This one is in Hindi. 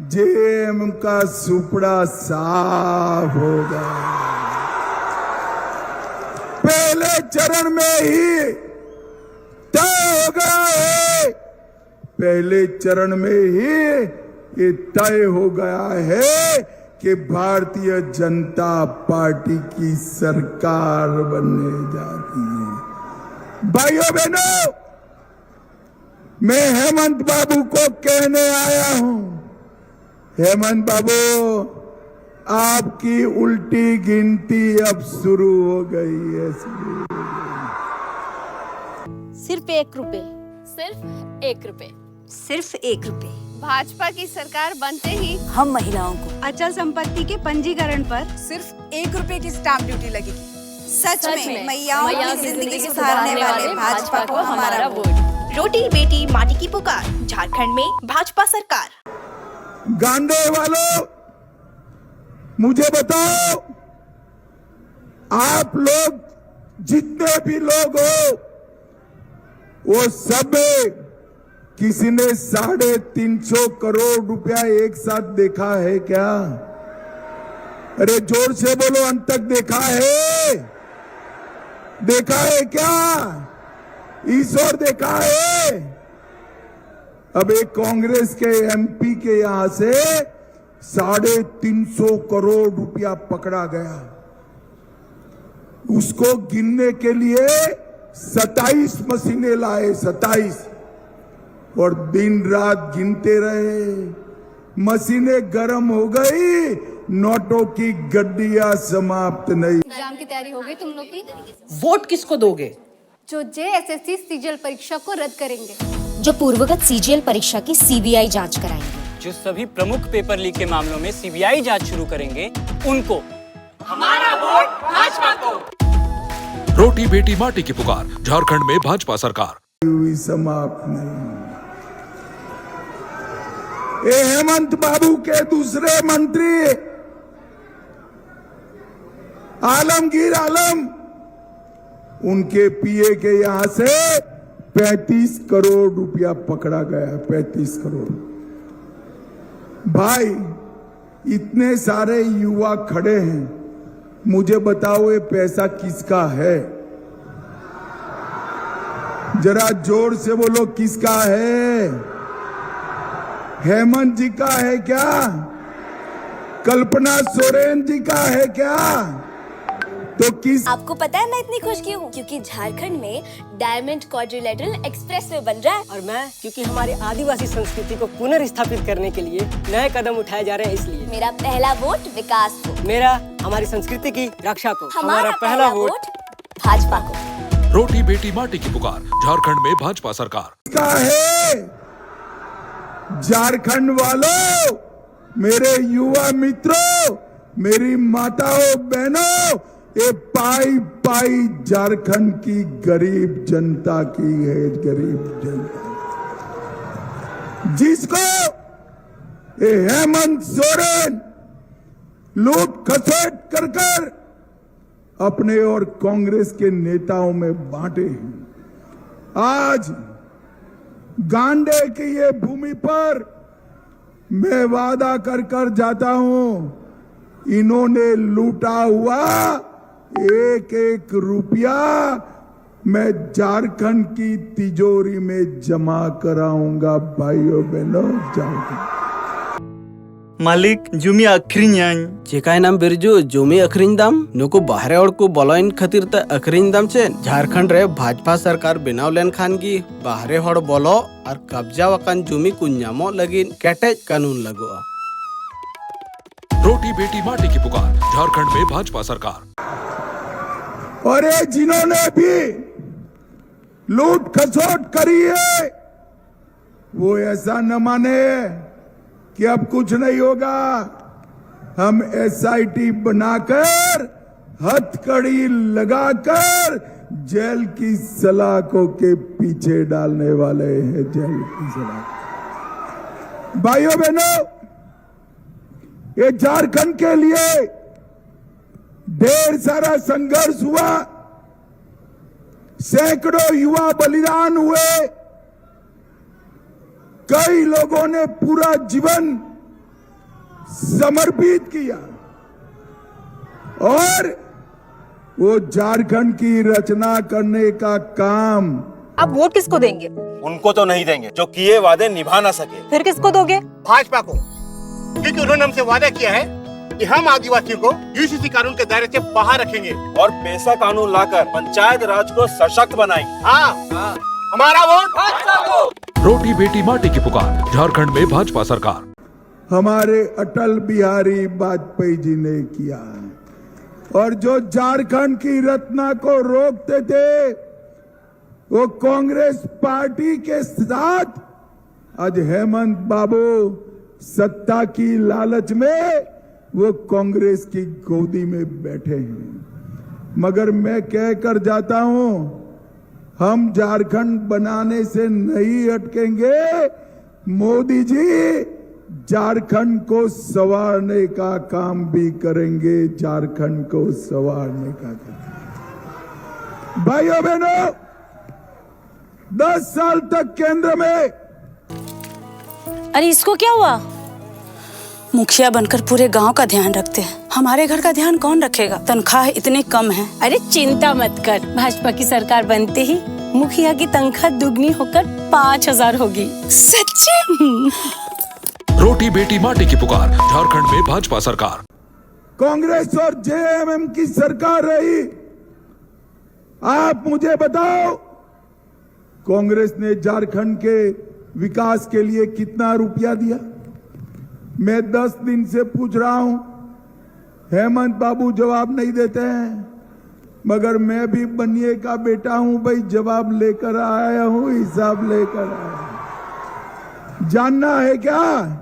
जेएम का सुपड़ा साफ होगा। पहले चरण में ही तय हो गया है, पहले चरण में ही ये तय हो गया है कि भारतीय जनता पार्टी की सरकार बनने जाती है। भाइयों बहनों, मैं हेमंत बाबू को कहने आया हूं, हेमंत बाबू आपकी उल्टी गिनती अब शुरू हो गई है। सिर्फ 1 रुपए, सिर्फ 1 रुपए, सिर्फ 1 रुपए। भाजपा की सरकार बनते ही हम महिलाओं को अचल संपत्ति के पंजीकरण पर सिर्फ 1 रुपए की स्टाम्प ड्यूटी लगेगी। सच में मैयाओं की जिंदगी सुधारने वाले भाजपा को हमारा वोट। रोटी बेटी माटी की पुकार, झारखंड में भाजपा सरकार। गांडे वालों, मुझे बताओ, आप लोग जितने भी लोग हो, वो सब किसी ने 350 करोड़ रुपया एक साथ देखा है क्या? अरे जोर से बोलो, अंत तक देखा है? देखा है क्या? इस ओर देखा है? अब एक कांग्रेस के एमपी के यहां से 350 करोड़ रुपया पकड़ा गया। उसको गिनने के लिए 27 मशीनें लाए, 27, और दिन रात गिनते रहे। मशीनें गर्म हो गई, नोटों की गड्डियां समाप्त नहीं। एग्जाम की तैयारी हो गई तुम लोग की? वोट किसको दोगे? जो जेएसएससी सीजीएल परीक्षा को रद्द करेंगे, जो पूर्वगत सीजीएल परीक्षा की सीबीआई जांच कराएंगे, जो सभी प्रमुख पेपर लीक के मामलों में सीबीआई जांच शुरू करेंगे, उनको हमारा वोट भाजपा को। रोटी बेटी माटी की पुकार, झारखंड में भाजपा सरकार। समाप्त नहीं। ये हेमंत बाबू के दूसरे मंत्री आलमगीर आलम, उनके पीए के यहां से 35 करोड़ रुपया पकड़ा गया। 35 करोड़। भाई, इतने सारे युवा खड़े हैं, मुझे बताओ ये पैसा किसका है? जरा जोर से बोलो, किसका है? हेमंत जी का है क्या? कल्पना सोरेन जी का है क्या? तो किस? आपको पता है मैं इतनी खुश क्यों हूँ? क्योंकि झारखंड में डायमंड क्वाड्रिलेटरल एक्सप्रेसवे बन रहा है। और मैं क्योंकि हमारी आदिवासी संस्कृति को पुनर्स्थापित करने के लिए नए कदम उठाए जा रहे हैं, इसलिए मेरा पहला वोट विकास को, मेरा हमारी संस्कृति की रक्षा को, हमारा पहला वोट भाजपा को। रोटी बेटी माटी की पुकार, झारखंड में भाजपा सरकार। का है झारखंड वालों, मेरे युवा मित्रों, मेरी माताओं बहनों, ये पाई पाई झारखंड की गरीब जनता की है। गरीब जनता जिसको ये हेमंत सोरेन लूट खसोट कर कर अपने और कांग्रेस के नेताओं में बांटे हैं। आज गांडे की ये भूमि पर मैं वादा कर कर जाता हूं, इन्होंने लूटा हुआ एक एक रुपया मैं झारखंड की तिजोरी में जमा कराऊंगा। भाइयों बहनों, जाऊंगा। मालिक जुमी अखरिኛኝ चिकायनाम बिरजू जुमी अखरिñ दाम नुकु बाहरे और को बलॉइन खातिर त अखरिñ दाम चेन झारखंड रे भाजपा सरकार बनाव लेन खान की बाहरे हड़ बोलो और कब्जा वकान जुमी कुन्यामो लगिन कैटेज कानून लगुआ। रोटी बेटी माटी की पुकार, झारखंड में भाजपा सरकार। और ये जिन्होंने भी लूट खसोट करी है, वो ऐसा न माने कि अब कुछ नहीं होगा। हम एसआईटी बनाकर, हथकड़ी लगाकर जेल की सलाखों के पीछे डालने वाले हैं। जेल की सलाख। भाइयों बहनों, ये झारखंड के लिए ढेर सारा संघर्ष हुआ, सैकड़ों युवा बलिदान हुए, कई लोगों ने पूरा जीवन समर्पित किया और वो झारखंड की रचना करने का काम। आप वोट किसको देंगे? उनको तो नहीं देंगे जो किए वादे निभा ना सके। फिर किसको दोगे? भाजपा को, क्योंकि उन्होंने हमसे वादा किया है कि हम आदिवासियों को यूसीसी कानून के दायरे से बाहर रखेंगे और पैसा कानून लाकर पंचायत राज को सशक्त बनाएंगे। हाँ, हमारा वोट भाजपा को। रोटी बेटी माटी की पुकार, झारखंड में भाजपा सरकार। हमारे अटल बिहारी वाजपेयी जी ने किया और जो झारखंड की रचना को रोकते थे वो कांग्रेस पार्टी के साथ आज हेमंत बाबू सत्ता की लालच में वो कांग्रेस की गोदी में बैठे हैं। मगर मैं कह कर जाता हूं, हम झारखंड बनाने से नहीं अटकेंगे। मोदी जी झारखंड को संवारने का काम भी करेंगे, झारखंड को संवारने का काम। भाइयों बहनों, 10 साल तक केंद्र में। अरे इसको क्या हुआ? मुखिया बनकर पूरे गांव का ध्यान रखते हैं, हमारे घर का ध्यान कौन रखेगा? तनख्वाह इतनी कम है। अरे चिंता मत कर, भाजपा की सरकार बनते ही मुखिया की तनख्वाह दुगनी होकर 5,000 होगी। सच्ची? रोटी बेटी माटी की पुकार, झारखंड में भाजपा सरकार। कांग्रेस और जेएमएम की सरकार रही। आप मुझे बताओ, कांग्रेस ने झारखंड के विकास के लिए कितना रुपया दिया? मैं 10 दिन से पूछ रहा हूं, हेमंत बाबू जवाब नहीं देते हैं। मगर मैं भी बनिए का बेटा हूं भाई, जवाब लेकर आया हूं, हिसाब लेकर आया। जानना है क्या?